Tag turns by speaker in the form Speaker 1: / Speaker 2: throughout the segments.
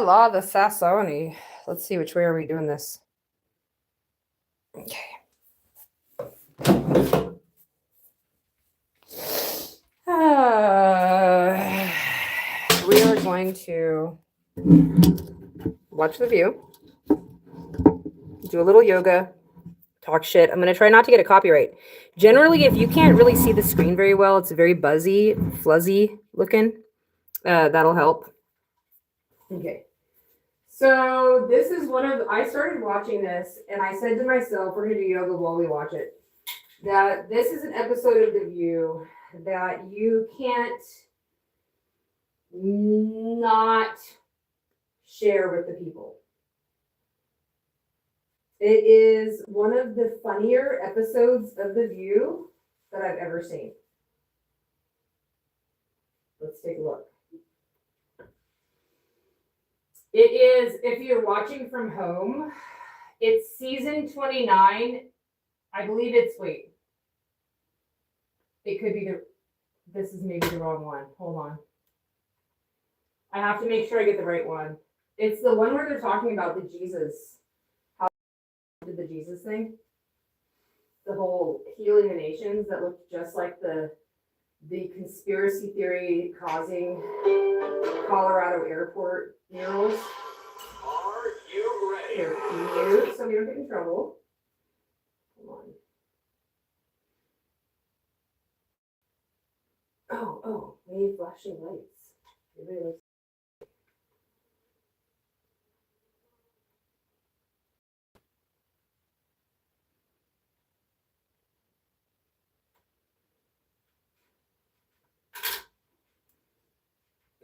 Speaker 1: La the Sassoni. Let's see, which way are we doing this? Okay. We are going to watch The View, do a little yoga, talk shit. I'm going to try not to get a copyright. Generally, if you can't really see the screen very well, it's very buzzy, fuzzy looking. That'll help. Okay. So this is I started watching this and I said to myself, we're going to do yoga while we watch it. That this is an episode of The View that you can't not share with the people. It is one of the funnier episodes of The View that I've ever seen. Let's take a look. It is, if you're watching from home, it's season 29. I believe it could be this is maybe the wrong one. Hold on. I have to make sure I get the right one. It's the one where they're talking about the Jesus. How did the Jesus thing? The whole healing the nations that looked just like the conspiracy theory causing Colorado airport murals.
Speaker 2: Are you ready?
Speaker 1: Here, mute so we don't get in trouble. Come on. Oh, we need flashing lights. Everybody looks.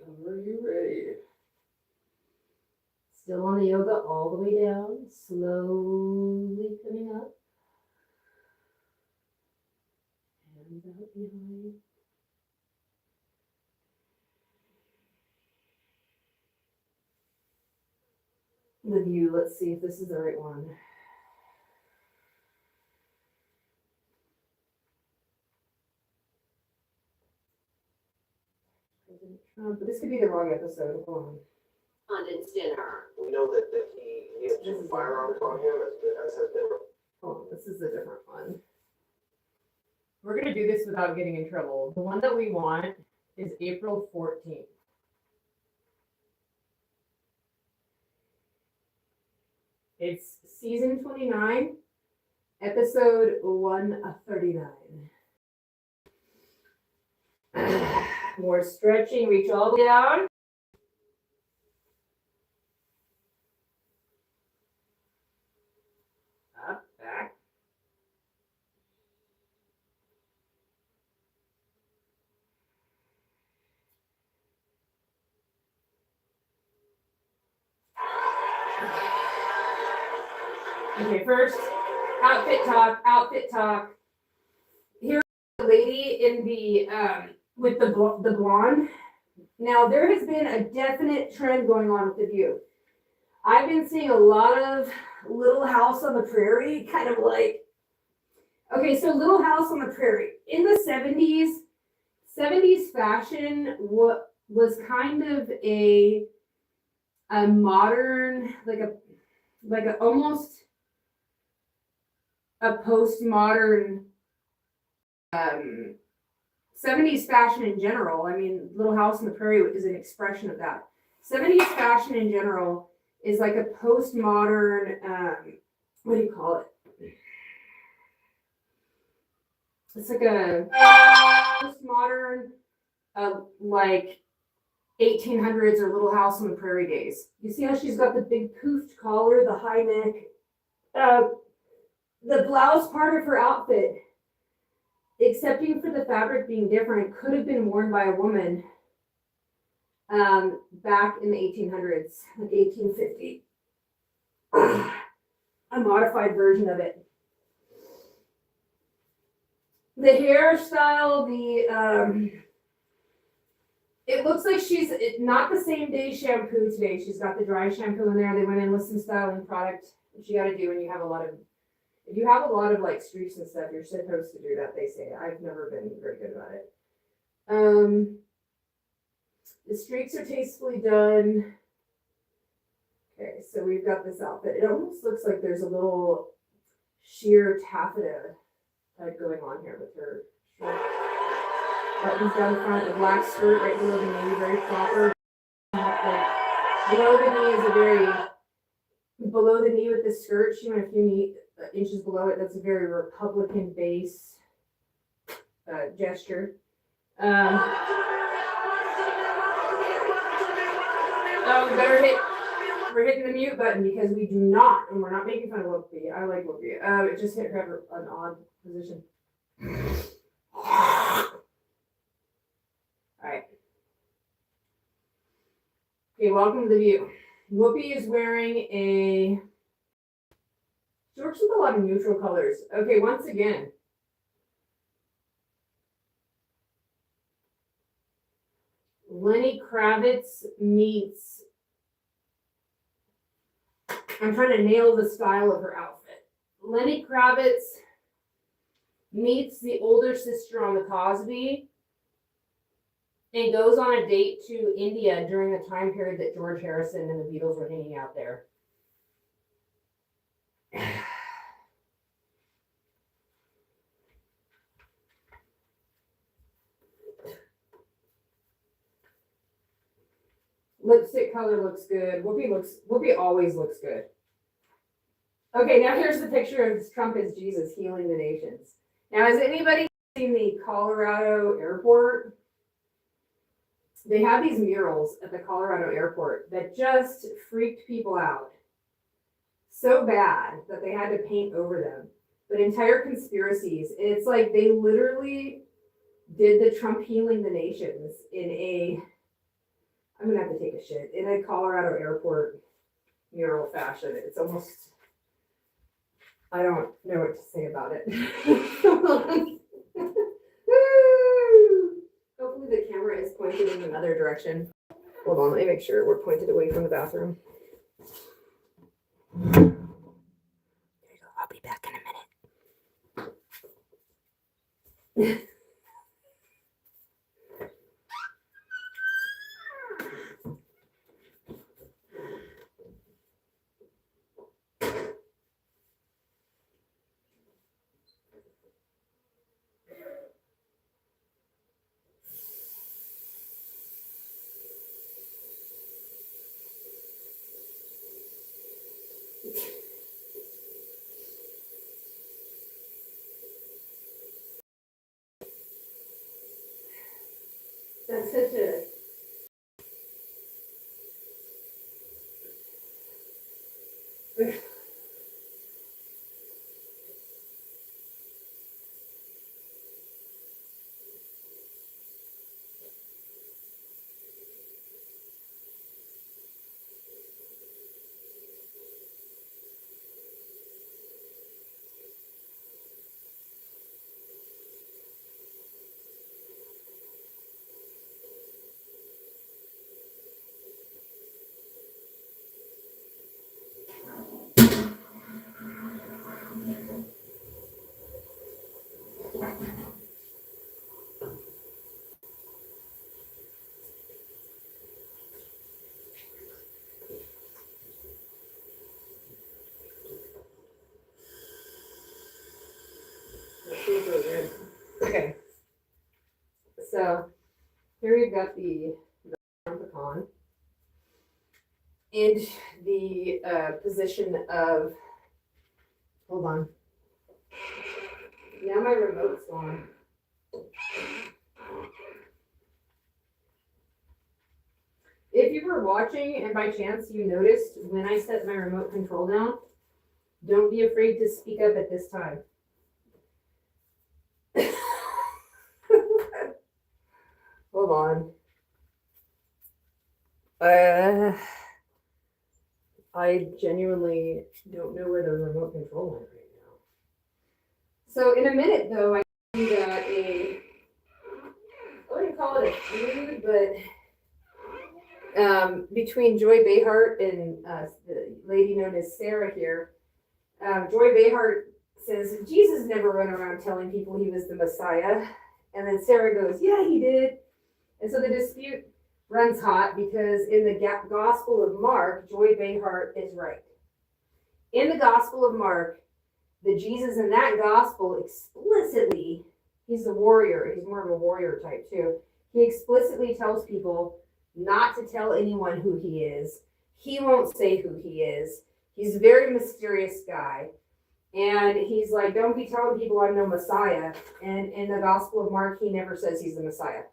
Speaker 1: Are you ready? Still on the yoga all the way down, slowly coming up. Hands out behind. The View, let's see if this is the right one. President Trump, but this could be the wrong episode. Hold on.
Speaker 2: London's dinner. We know that he has two firearms on him, as has been.
Speaker 1: Oh, this is a different one. We're going to do this without getting in trouble. The one that we want is April 14th. It's season 29, episode 139. More stretching, reach all the way down. Up, back. Okay, first, outfit talk. Here's the lady in the, with the blonde. Now, there has been a definite trend going on with The View. I've been seeing a lot of Little House on the Prairie, kind of like, okay, so Little House on the Prairie. In the 70s fashion was kind of a modern, like a almost a postmodern 70s fashion in general. I mean, Little House on the Prairie is an expression of that. 70s fashion in general is like a postmodern, what do you call it? It's like a postmodern, like 1800s or Little House on the Prairie days. You see how she's got the big poofed collar, the high neck, the blouse part of her outfit, excepting for the fabric being different, could have been worn by a woman back in the 1800s, like 1850. A modified version of it. The hairstyle, it looks like she's not the same day shampoo today. She's got the dry shampoo in there. They went in with some styling product, which you got to do when you have a lot of like streaks and stuff. You're supposed to do that, they say. I've never been very good about it. The streaks are tastefully done. so we've got this outfit. It almost looks like there's a little sheer taffeta type going on here with her shirt. Buttons down the front, the black skirt right below the knee, very proper. Like, below the knee is a very, below the knee with the skirt, she went a few inches below it. That's a very Republican base gesture. Oh, we better we're hitting the mute button because we do not, and we're not making fun of Whoopi. I like Whoopi. It just hit her an odd position. Alright. Okay, welcome to the view. Whoopi is wearing she works with a lot of neutral colors. Okay, once again. Lenny Kravitz meets, I'm trying to nail the style of her outfit. Lenny Kravitz meets the older sister on the Cosby and goes on a date to India during the time period that George Harrison and the Beatles were hanging out there. Lipstick color looks good. Whoopi always looks good. Okay, now here's the picture of Trump as Jesus healing the nations. Now, has anybody seen the Colorado airport? They have these murals at the Colorado airport that just freaked people out so bad that they had to paint over them. But entire conspiracies. It's like they literally did the Trump healing the nations I'm gonna have to take a shit, in a Colorado airport mural fashion. It's almost, I don't know what to say about it. Hopefully the camera is pointed in another direction. Hold on, let me make sure we're pointed away from the bathroom. There you go, I'll be back in a minute. That's such a okay. So here we've got the pecan and the position of, hold on. Now my remote's gone. If you were watching and by chance you noticed when I set my remote control down, don't be afraid to speak up at this time. Hold on. I genuinely don't know where the remote control went right now. So in a minute though, I got I wouldn't call it a feud, but between Joy Behar and the lady known as Sarah here, Joy Behar says, Jesus never went around telling people he was the Messiah. And then Sarah goes, yeah, he did. And so the dispute runs hot because in the Gospel of Mark, Joy Behar is right. In the Gospel of Mark, the Jesus in that gospel explicitly, he's a warrior. He's more of a warrior type too. He explicitly tells people not to tell anyone who he is. He won't say who he is. He's a very mysterious guy. And he's like, don't be telling people I'm no Messiah. And in the Gospel of Mark, he never says he's the Messiah.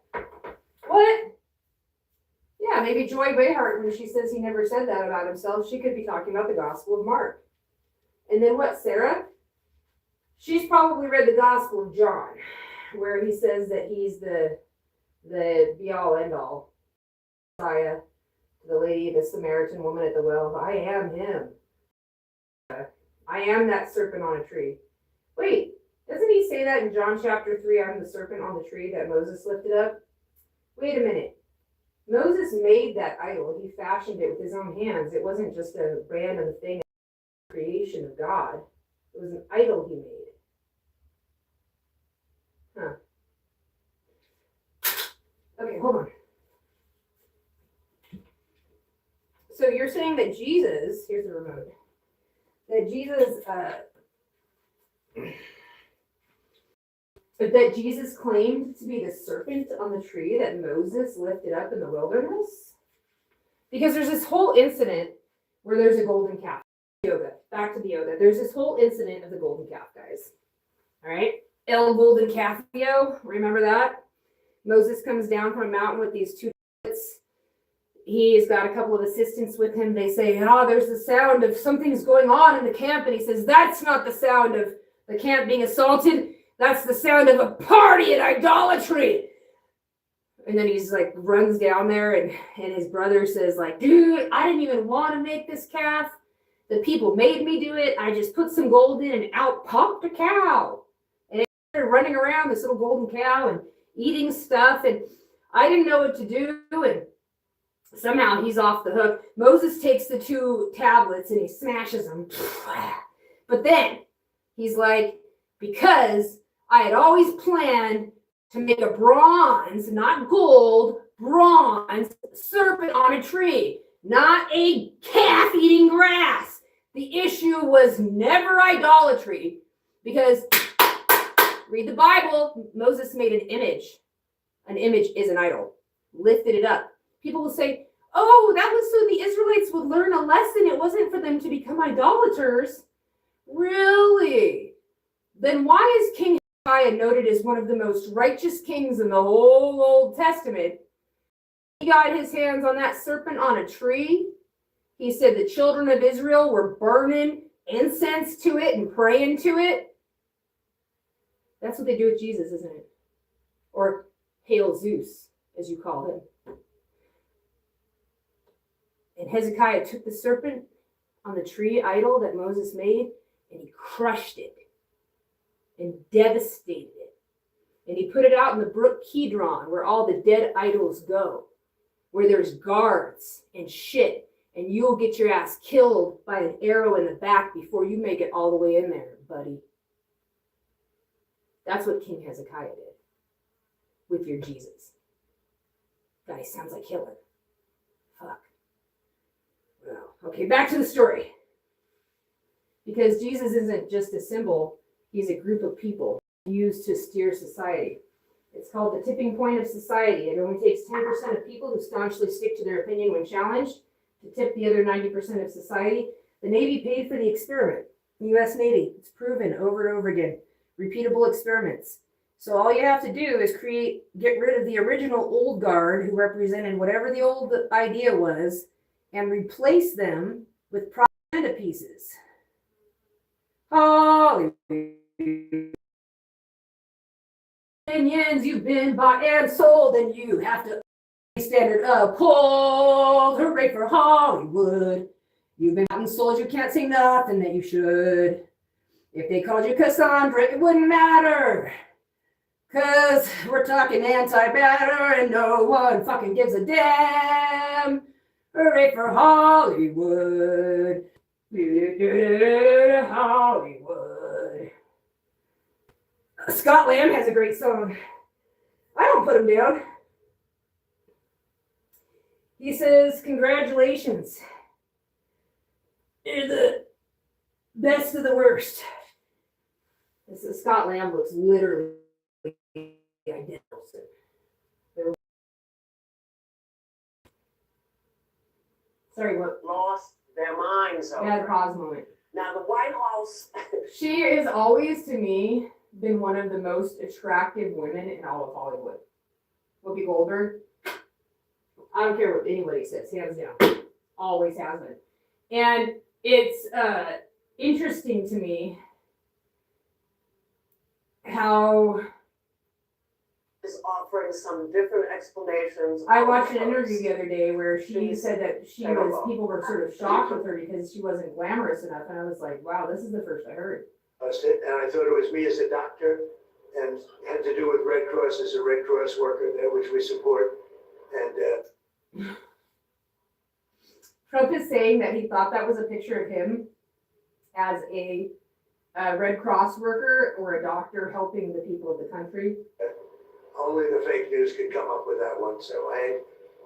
Speaker 1: What? Yeah, maybe Joy Behar, when she says he never said that about himself, she could be talking about the Gospel of Mark. And then what, Sarah? She's probably read the Gospel of John, where he says that he's the be-all, end-all Messiah. The lady, the Samaritan woman at the well, I am him. I am that serpent on a tree. Wait, doesn't he say that in John chapter 3, I'm the serpent on the tree that Moses lifted up? Wait a minute. Moses made that idol. He fashioned it with his own hands. It wasn't just a random thing, a creation of God. It was an idol he made. Huh. Okay, hold on. So you're saying that Jesus, here's the remote, that Jesus claimed to be the serpent on the tree that Moses lifted up in the wilderness? Because there's this whole incident where there's a golden calf. Yoga. Back to the yoga. There's this whole incident of the golden calf, guys. All right? El Golden Calfio. Remember that? Moses comes down from a mountain with these two prophets. He's got a couple of assistants with him. They say, there's the sound of something's going on in the camp. And he says, that's not the sound of the camp being assaulted. That's the sound of a party and idolatry. And then he's like, runs down there and his brother says like, dude, I didn't even want to make this calf. The people made me do it. I just put some gold in and out popped a cow. And it started running around, this little golden cow, and eating stuff. And I didn't know what to do. And somehow he's off the hook. Moses takes the two tablets and he smashes them. But then he's like, because I had always planned to make a bronze, not gold, bronze serpent on a tree, not a calf eating grass. The issue was never idolatry, because read the Bible, Moses made an image. An image is an idol. Lifted it up. People will say, oh, that was so the Israelites would learn a lesson. It wasn't for them to become idolaters. Really? Then why is King Hezekiah noted as one of the most righteous kings in the whole Old Testament? He got his hands on that serpent on a tree. He said the children of Israel were burning incense to it and praying to it. That's what they do with Jesus, isn't it? Or Hail Zeus, as you call him. And Hezekiah took the serpent on the tree idol that Moses made, and he crushed it and devastated it. And he put it out in the brook Kidron, where all the dead idols go, where there's guards and shit, and you'll get your ass killed by an arrow in the back before you make it all the way in there, buddy. That's what King Hezekiah did with your Jesus. Guy sounds like Hitler. Fuck. Well, okay, back to the story. Because Jesus isn't just a symbol, he's a group of people used to steer society. It's called the tipping point of society. It only takes 10% of people who staunchly stick to their opinion when challenged to tip the other 90% of society. The Navy paid for the experiment. The U.S. Navy. It's proven over and over again. Repeatable experiments. So all you have to do is get rid of the original old guard who represented whatever the old idea was and replace them with propaganda pieces. Hollywood. Opinions you've been bought and sold, and you have to standard uphold. Hooray for Hollywood. You've been bought and sold, you can't say nothing that you should. If they called you Cassandra, it wouldn't matter. Cause we're talking anti-batter and no one fucking gives a damn. Hooray for Hollywood. Hollywood. Scott Lamb has a great song. I don't put him down. He says, congratulations. You're the best of the worst. This is Scott Lamb looks literally identical. Sorry, what?
Speaker 2: Lost their minds over.
Speaker 1: Yeah, the pause moment.
Speaker 2: Now the White House.
Speaker 1: She is always, to me, been one of the most attractive women in all of Hollywood. Whoopi Goldberg. I don't care what anybody says, hands down. Always has been. And it's interesting to me how
Speaker 2: Is offering some different explanations.
Speaker 1: I watched an interview the other day where she said that people were sort of shocked with her because she wasn't glamorous enough. And I was like, wow, this is the first I heard.
Speaker 3: That's it. And I thought it was me as a doctor and had to do with Red Cross as a Red Cross worker there, which we support. And
Speaker 1: Trump is saying that he thought that was a picture of him as a Red Cross worker or a doctor helping the people of the country.
Speaker 3: only the fake news could come up with that one. So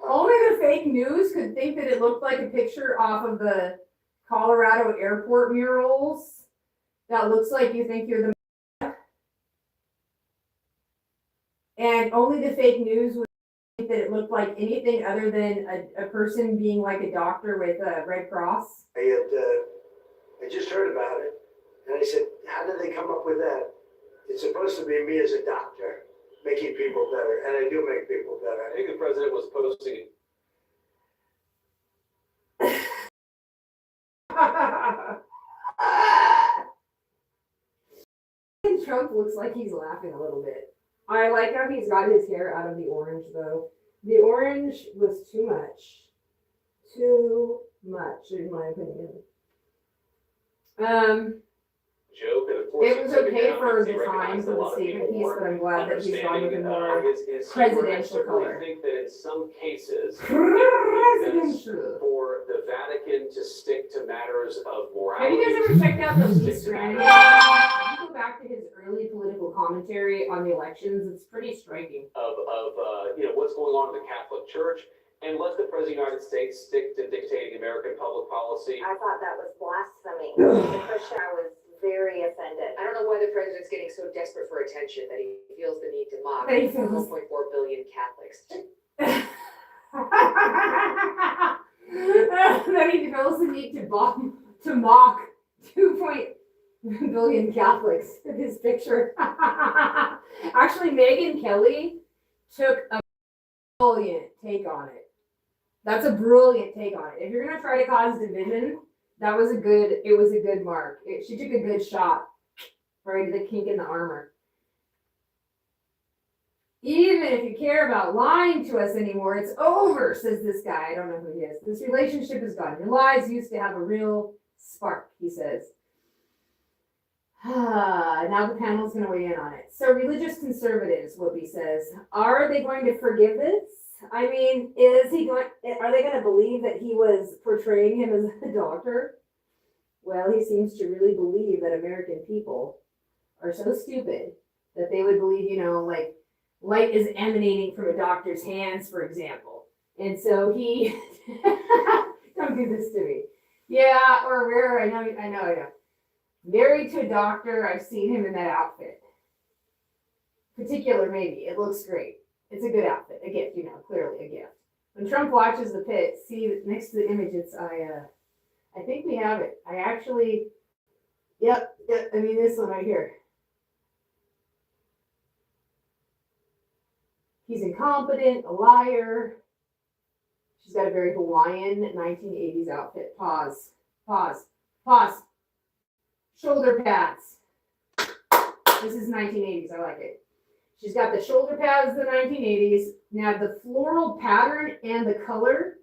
Speaker 1: Only the fake news could think that it looked like a picture off of the Colorado airport murals that looks like you think you're the and only the fake news would think that it looked like anything other than a person being like a doctor with a Red Cross.
Speaker 3: I just heard about it, and I said, how did they come up with that? It's supposed to be me as a doctor, making people better, and I do make people better.
Speaker 4: I think the president was posting.
Speaker 1: Trump looks like he's laughing a little bit. I like how he's got his hair out of the orange though. The orange was too much. Too much, in my opinion.
Speaker 4: Joke, and of course,
Speaker 1: It was okay for the time for the statement piece, but I'm glad that he's gone with a more presidential color.
Speaker 4: I think that in some cases,
Speaker 1: presidential
Speaker 4: for the Vatican to stick to matters of
Speaker 1: Have
Speaker 4: morality.
Speaker 1: you guys ever checked out the Lee Stranahan? If you go back to his early political commentary on the elections, it's pretty striking.
Speaker 4: Of what's going on in the Catholic Church, and let the President of the United States stick to dictating American public policy.
Speaker 5: I thought that was blasphemy. The Christian, I was very offended.
Speaker 6: I don't know why the president's getting so desperate for attention that he feels the need to mock
Speaker 1: That he feels-
Speaker 6: 1.4 billion Catholics.
Speaker 1: That he feels the need to mock 2 billion Catholics with his picture. Actually, Megyn Kelly took a brilliant take on it. That's a brilliant take on it. If you're gonna try to cause division, it was a good mark. She took a good shot right to the kink in the armor. Even if you care about lying to us anymore, it's over, says this guy. I don't know who he is. This relationship is gone. Your lies used to have a real spark, he says. Now the panel's going to weigh in on it. So religious conservatives, Whoopi says, are they going to forgive this? I mean, are they going to believe that he was portraying him as a doctor? Well, he seems to really believe that American people are so stupid that they would believe, like light is emanating from a doctor's hands, for example. And so he, don't do this to me. Yeah, or where, I know. Married to a doctor, I've seen him in that outfit. Particular, maybe, it looks great. It's a good outfit, a gift, clearly a gift. When Trump watches the pit, see next to the image, I think we have it. Yep, I mean this one right here. He's incompetent, a liar. She's got a very Hawaiian 1980s outfit. Pause. Shoulder pads. This is 1980s, I like it. She's got the shoulder pads of the 1980s. Now the floral pattern and the color,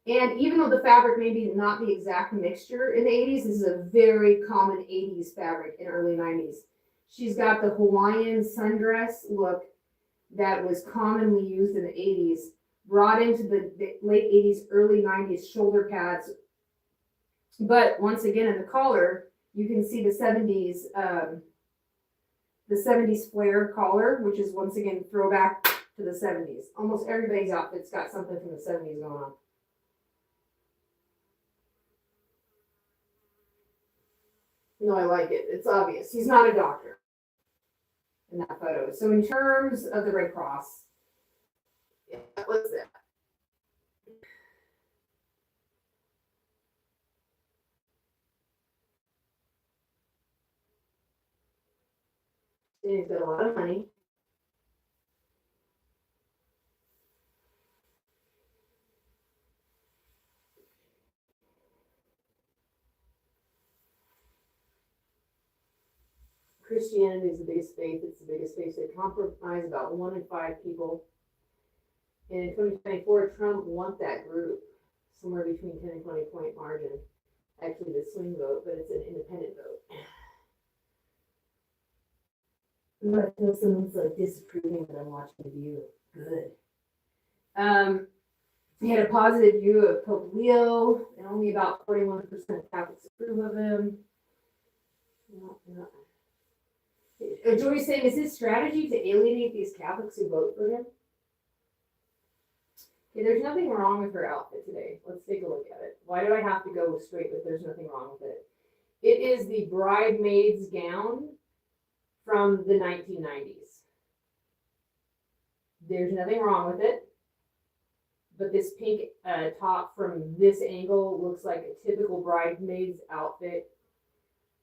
Speaker 1: and even though the fabric may be not the exact mixture in the 80s, this is a very common 80s fabric in early 90s. She's got the Hawaiian sundress look that was commonly used in the 80s, brought into the late 80s, early 90s shoulder pads. But once again, in the collar, you can see the 70s flare collar, which is once again throwback to the 70s. Almost everybody's outfit's got something from the 70s going on. No, I like it. It's obvious. He's not a doctor in that photo. So in terms of the Red Cross, yeah, what's that? He's got a lot of money. Christianity is the biggest faith. It's the biggest faith. They compromise about 1 in 5 people. And in 2024, Trump won that group somewhere between 10 and 20 point margin. Actually, the swing vote, but it's an independent vote. But someone's like disapproving that I'm watching the View. Good. He had a positive view of Pope Leo, and only about 41% of Catholics approve of him. Joy's saying, is his strategy to alienate these Catholics who vote for him? Okay, there's nothing wrong with her outfit today. Let's take a look at it. Why do I have to go straight with there's nothing wrong with it? It is the bridesmaid's gown from the 1990s. There's nothing wrong with it. But this pink top from this angle looks like a typical bridesmaid's outfit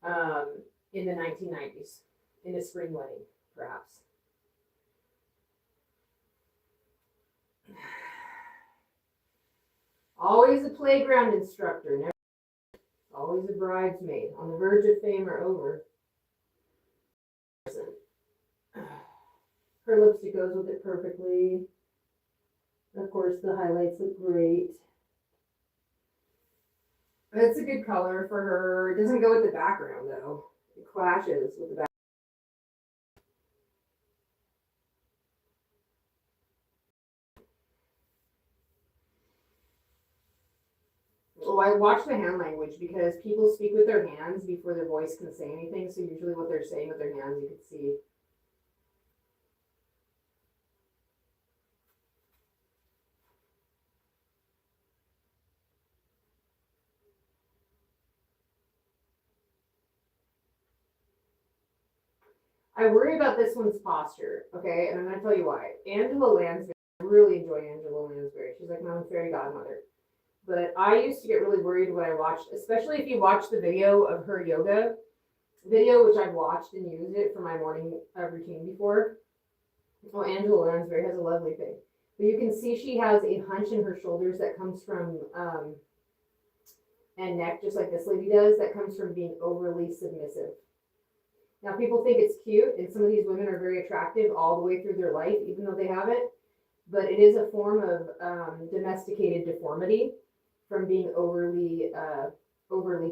Speaker 1: in the 1990s. In a spring wedding, perhaps. Always a playground instructor, never always a bridesmaid, on the verge of fame or over. Her lipstick goes with it perfectly. Of course, the highlights look great. It's a good color for her. It doesn't go with the background, though. It clashes with the background. Well, I watch the hand language because people speak with their hands before their voice can say anything. So usually what they're saying with their hands, you can see. I worry about this one's posture, okay? And I'm going to tell you why. Angela Lansbury, I really enjoy Angela Lansbury. She's like my own fairy godmother. But I used to get really worried when I watched, especially if you watch the video of her yoga video, which I've watched and used it for my morning routine before. Oh, Angela Lansbury has a lovely thing. But you can see she has a hunch in her shoulders that comes from, and neck, just like this lady does, that comes from being overly submissive. Now, people think it's cute, and some of these women are very attractive all the way through their life, even though they have it. But it is a form of domesticated deformity from being overly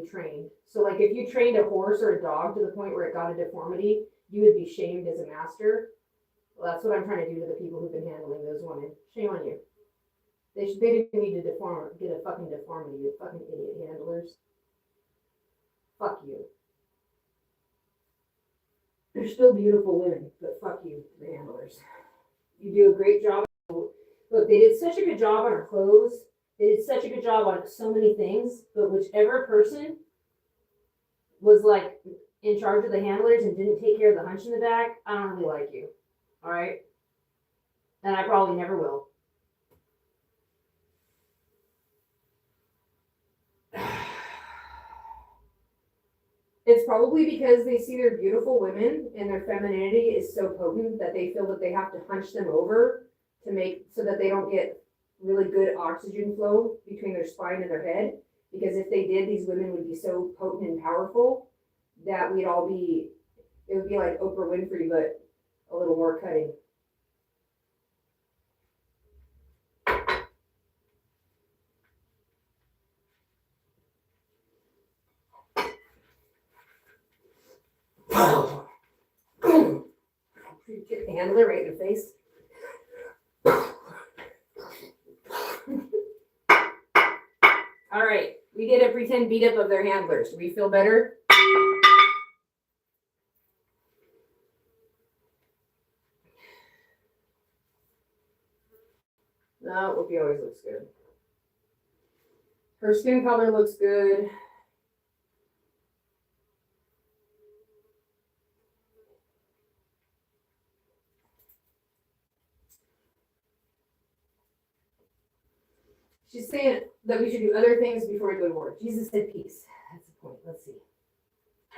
Speaker 1: trained. So, like, if you trained a horse or a dog to the point where it got a deformity, you would be shamed as a master. Well, that's what I'm trying to do to the people who've been handling those women. Shame on you. They didn't need to get a fucking deformity, you fucking idiot handlers. Fuck you. They're still beautiful women, but fuck you, the handlers. You do a great job. Look, they did such a good job on her clothes. They did such a good job on so many things, but whichever person was like in charge of the handlers and didn't take care of the hunch in the back, I don't really like you. All right? And I probably never will. It's probably because they see they're beautiful women and their femininity is so potent that they feel that they have to hunch them over to make so that they don't get really good oxygen flow between their spine and their head. Because if they did, these women would be so potent and powerful that it would be like Oprah Winfrey, but a little more cutting. Get the handler right in the face. All right, we did a pretend beat up of their handlers. Do we feel better? No, Whoopi always looks good. Her skin color looks good. She's saying that we should do other things before we go to war. Jesus said peace. That's the point. Let's see.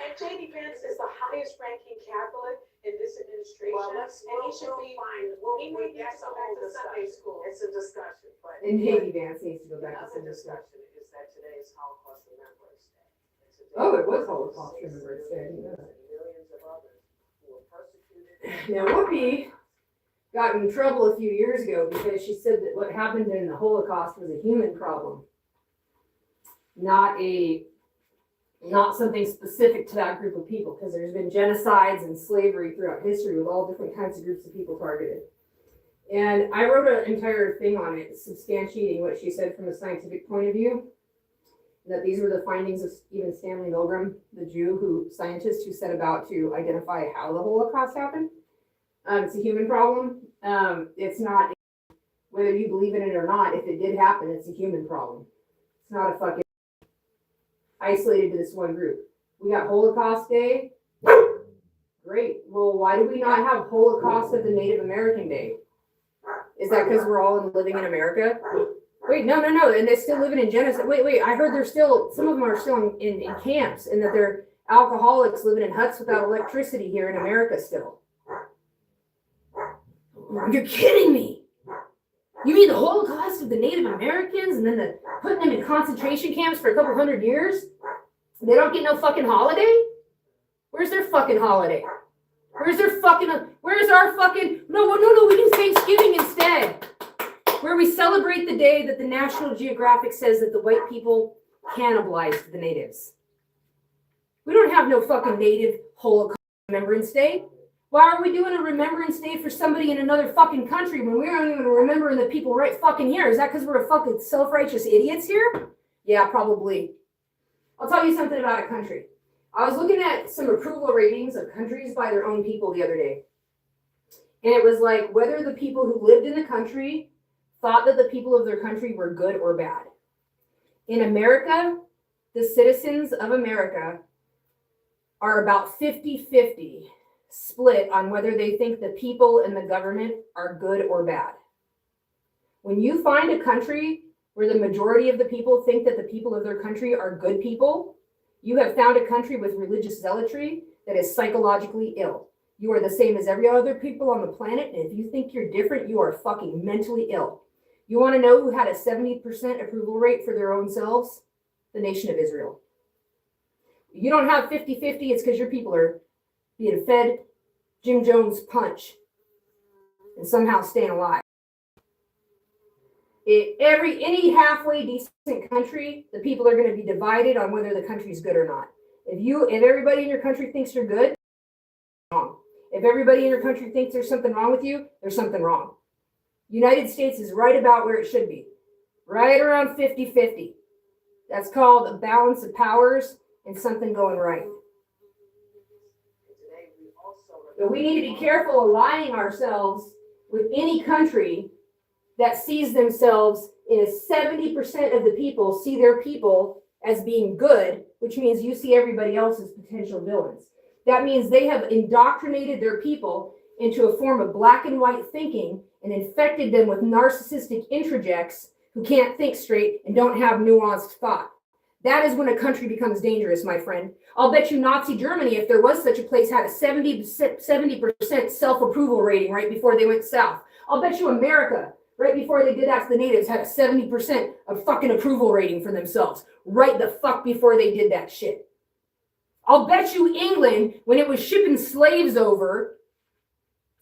Speaker 7: And J.D. Vance is the highest ranking Catholic in this administration.
Speaker 6: Well,
Speaker 7: And he should be, he may need to go back to Sunday school.
Speaker 6: It's a discussion, but.
Speaker 1: And J.D. Vance needs to go
Speaker 6: The
Speaker 1: back to
Speaker 6: other
Speaker 1: Sunday school.
Speaker 6: discussion is that today is Holocaust Remembrance Day. It's a day
Speaker 1: Oh, it was
Speaker 6: for
Speaker 1: Holocaust
Speaker 6: six
Speaker 1: Remembrance Day. I didn't know that.
Speaker 6: millions and millions of others who were persecuted.
Speaker 1: Now, Whoopi got in trouble a few years ago because she said that what happened in the Holocaust was a human problem, not something specific to that group of people, because there's been genocides and slavery throughout history with all different kinds of groups of people targeted. And I wrote an entire thing on it, substantiating what she said from a scientific point of view, that these were the findings of even Stanley Milgram, the scientist who set about to identify how the Holocaust happened. It's a human problem. It's not, whether you believe in it or not, if it did happen, it's a human problem. It's not a fucking isolated to this one group. We got Holocaust Day. Great. Well, why do we not have Holocaust of the Native American Day? Is that because we're all living in America? Wait, no. And they're still living in genocide. Wait. I heard some of them are still in camps, and that they're alcoholics living in huts without electricity here in America still. You're kidding me. You mean the Holocaust of the Native Americans and then putting them in concentration camps for a couple hundred years? They don't get no fucking holiday? Where's their fucking holiday? Where's our fucking, no, we do Thanksgiving instead. Where we celebrate the day that the National Geographic says that the white people cannibalized the natives. We don't have no fucking Native Holocaust Remembrance Day. Why are we doing a Remembrance Day for somebody in another fucking country when we aren't even remembering the people right fucking here? Is that because we're fucking self-righteous idiots here? Yeah, probably. I'll tell you something about a country. I was looking at some approval ratings of countries by their own people the other day. And it was like whether the people who lived in the country thought that the people of their country were good or bad. In America, the citizens of America are about 50-50 split on whether they think the people and the government are good or bad. When you find a country where the majority of the people think that the people of their country are good people, you have found a country with religious zealotry that is psychologically ill. You are the same as every other people on the planet, and if you think you're different, you are fucking mentally ill. You want to know who had a 70% approval rate for their own selves? The nation of Israel. You don't have 50-50, it's because your people are being fed Jim Jones punch and somehow staying alive. Any halfway decent country, the people are going to be divided on whether the country's good or not. If everybody in your country thinks you're good, wrong. If everybody in your country thinks there's something wrong with you, there's something wrong. United States is right about where it should be. Right around 50-50. That's called a balance of powers and something going right. But we need to be careful aligning ourselves with any country that sees themselves as 70% of the people see their people as being good, which means you see everybody else as potential villains. That means they have indoctrinated their people into a form of black and white thinking and infected them with narcissistic introjects who can't think straight and don't have nuanced thought. That is when a country becomes dangerous, my friend. I'll bet you Nazi Germany, if there was such a place, had a 70% self-approval rating right before they went south. I'll bet you America, right before they did that to the natives, had a 70% of fucking approval rating for themselves. Right the fuck before they did that shit. I'll bet you England, when it was shipping slaves over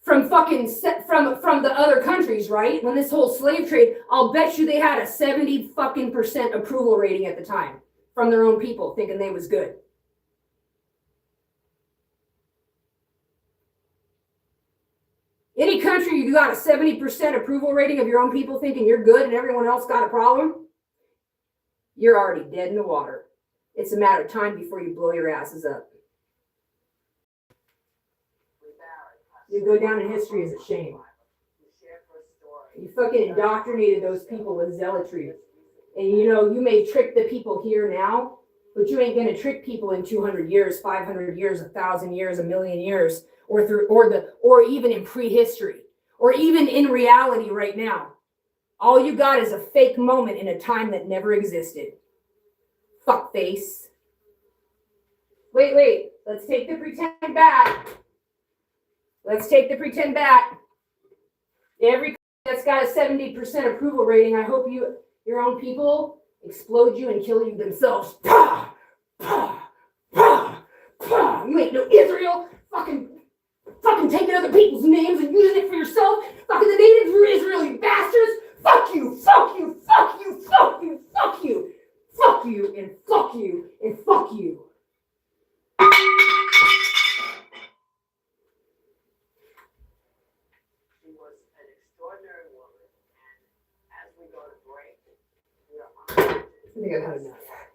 Speaker 1: from the other countries, right? When this whole slave trade, I'll bet you they had a 70% approval rating at the time from their own people, thinking they was good. Any country you got a 70% approval rating of your own people thinking you're good and everyone else got a problem, you're already dead in the water. It's a matter of time before you blow your asses up. You go down in history as a shame. You fucking indoctrinated those people with zealotry. And you may trick the people here now, but you ain't gonna trick people in 200 years, 500 years, 1,000 years, 1,000,000 years, or even in prehistory, or even in reality right now. All you got is a fake moment in a time that never existed. Fuckface. Wait. Let's take the pretend back. Every that's got a 70% approval rating, I hope your own people explode you and kill you themselves. Pah! Pah! Pah! Pah! You ain't no Israel. Fucking taking other people's names and using it for yourself. Fucking the natives were Israel, you bastards. Fuck you, and fuck you.
Speaker 2: She was an extraordinary woman, and as we go to break, we are
Speaker 1: I think I've had enough.